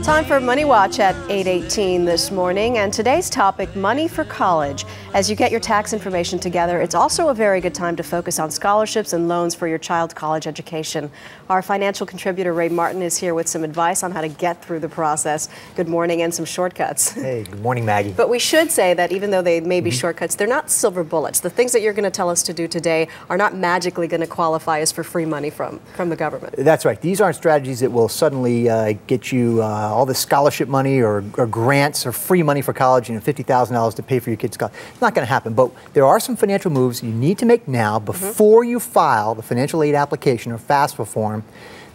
Time for Money Watch at 8:18 this morning, and today's topic, money for college. As you get your tax information together, it's also a very good time to focus on scholarships and loans for your child's college education. Our financial contributor, Ray Martin, is here with some advice on how to get through the process. Good morning, and some shortcuts. Hey, good morning, Maggie. But we should say that even though they may be shortcuts, they're not silver bullets. The things that you're going to tell us to do today are not magically going to qualify us for free money from the government. That's right. These aren't strategies that will suddenly get you all the scholarship money or grants or free money for college, $50,000 to pay for your kids' college. It's not going to happen. But there are some financial moves you need to make now before you file the financial aid application or FAFSA form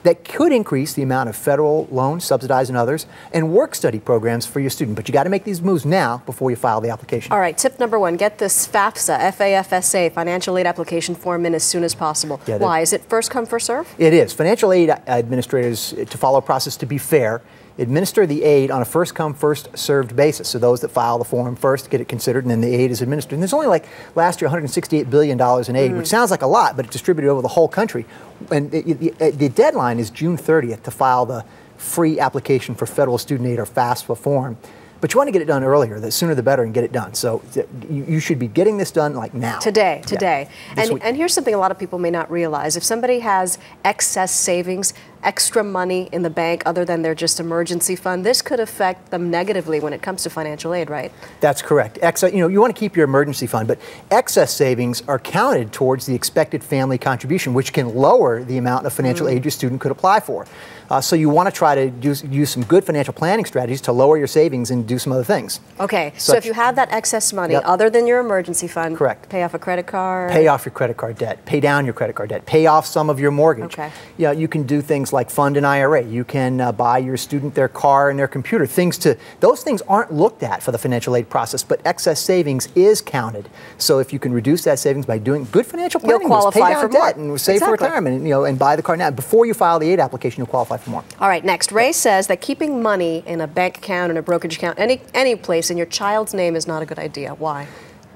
that could increase the amount of federal loans, subsidized and others, and work-study programs for your student. But you got to make these moves now before you file the application. All right, tip number one, get this FAFSA, F-A-F-S-A, financial aid application form in as soon as possible. Yeah, why? Is it first come, first serve? It is. Financial aid administrators, to follow a process to be fair, administer the aid on a first-come, first-served basis. So those that file the form first get it considered, and then the aid is administered. And there's only, like, last year, $168 billion in aid, which sounds like a lot, but it's distributed over the whole country. And the deadline is June 30th to file the free application for federal student aid or FAFSA form. But you want to get it done earlier. The sooner the better, and get it done. So you should be getting this done like now. Today. Yeah. And here's something a lot of people may not realize. If somebody has excess savings, extra money in the bank other than their just emergency fund, this could affect them negatively when it comes to financial aid, right? That's correct. You want to keep your emergency fund, but excess savings are counted towards the expected family contribution, which can lower the amount of financial aid your student could apply for. So you want to try to use some good financial planning strategies to lower your savings and do some other things. Okay, so if you have that excess money other than your emergency fund, correct. Pay off a credit card. Pay off your credit card debt. Pay down your credit card debt. Pay off some of your mortgage. Okay. Yeah, you can do things like fund an IRA. You can buy your student their car and their computer. Those things aren't looked at for the financial aid process, but excess savings is counted. So if you can reduce that savings by doing good financial planning, you'll qualify pay down for debt more. And save for retirement, and buy the car now. Before you file the aid application, you'll qualify for more. All right, next. Ray says that keeping money in a bank account, in a brokerage account, any place in your child's name is not a good idea. Why?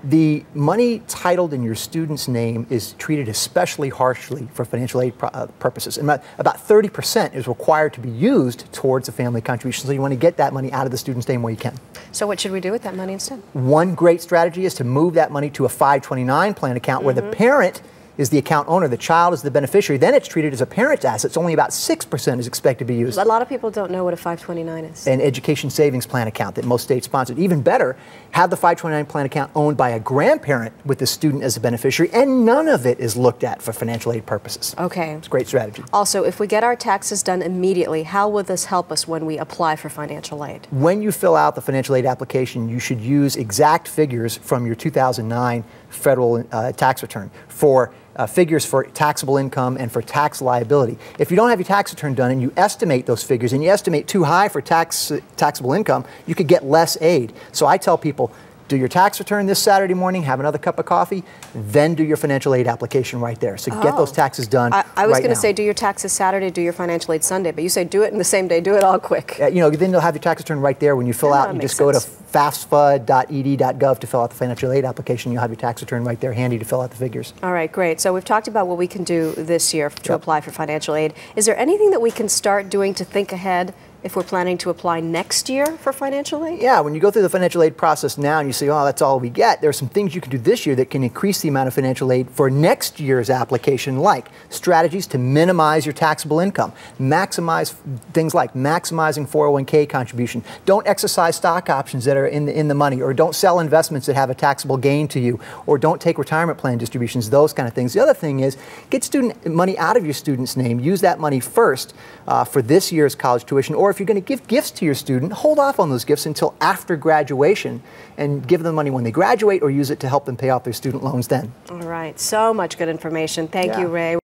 The money titled in your student's name is treated especially harshly for financial aid purposes. And about 30% is required to be used towards a family contribution. So you want to get that money out of the student's name where you can. So what should we do with that money instead? One great strategy is to move that money to a 529 plan account where the parent is the account owner, the child is the beneficiary. Then it's treated as a parent's assets. Only about 6% is expected to be used. A lot of people don't know what a 529 is. An education savings plan account that most states sponsored. Even better, have the 529 plan account owned by a grandparent with the student as a beneficiary, and none of it is looked at for financial aid purposes. Okay. It's a great strategy. Also, if we get our taxes done immediately, how will this help us when we apply for financial aid? When you fill out the financial aid application, you should use exact figures from your 2009 federal tax return for figures for taxable income and for tax liability. If you don't have your tax return done and you estimate those figures and you estimate too high for taxable income, you could get less aid. So I tell people, do your tax return this Saturday morning, have another cup of coffee, then do your financial aid application right there. So get those taxes done I was going to say do your taxes Saturday, do your financial aid Sunday, but you say do it in the same day, do it all quick. Then you'll have your tax return right there when you fill out. You just go to fafsfa.ed.gov to fill out the financial aid application. You'll have your tax return right there handy to fill out the figures. All right, great. So we've talked about what we can do this year to apply for financial aid. Is there anything that we can start doing to think ahead if we're planning to apply next year for financial aid? Yeah, when you go through the financial aid process now and you say, oh, that's all we get, there are some things you can do this year that can increase the amount of financial aid for next year's application, like strategies to minimize your taxable income, things like maximizing 401k contribution, don't exercise stock options that are in the money, or don't sell investments that have a taxable gain to you, or don't take retirement plan distributions, those kind of things. The other thing is get student money out of your student's name. Use that money first for this year's college tuition, or if you're going to give gifts to your student, hold off on those gifts until after graduation and give them money when they graduate, or use it to help them pay off their student loans then. All right, so much good information. Thank you, Ray.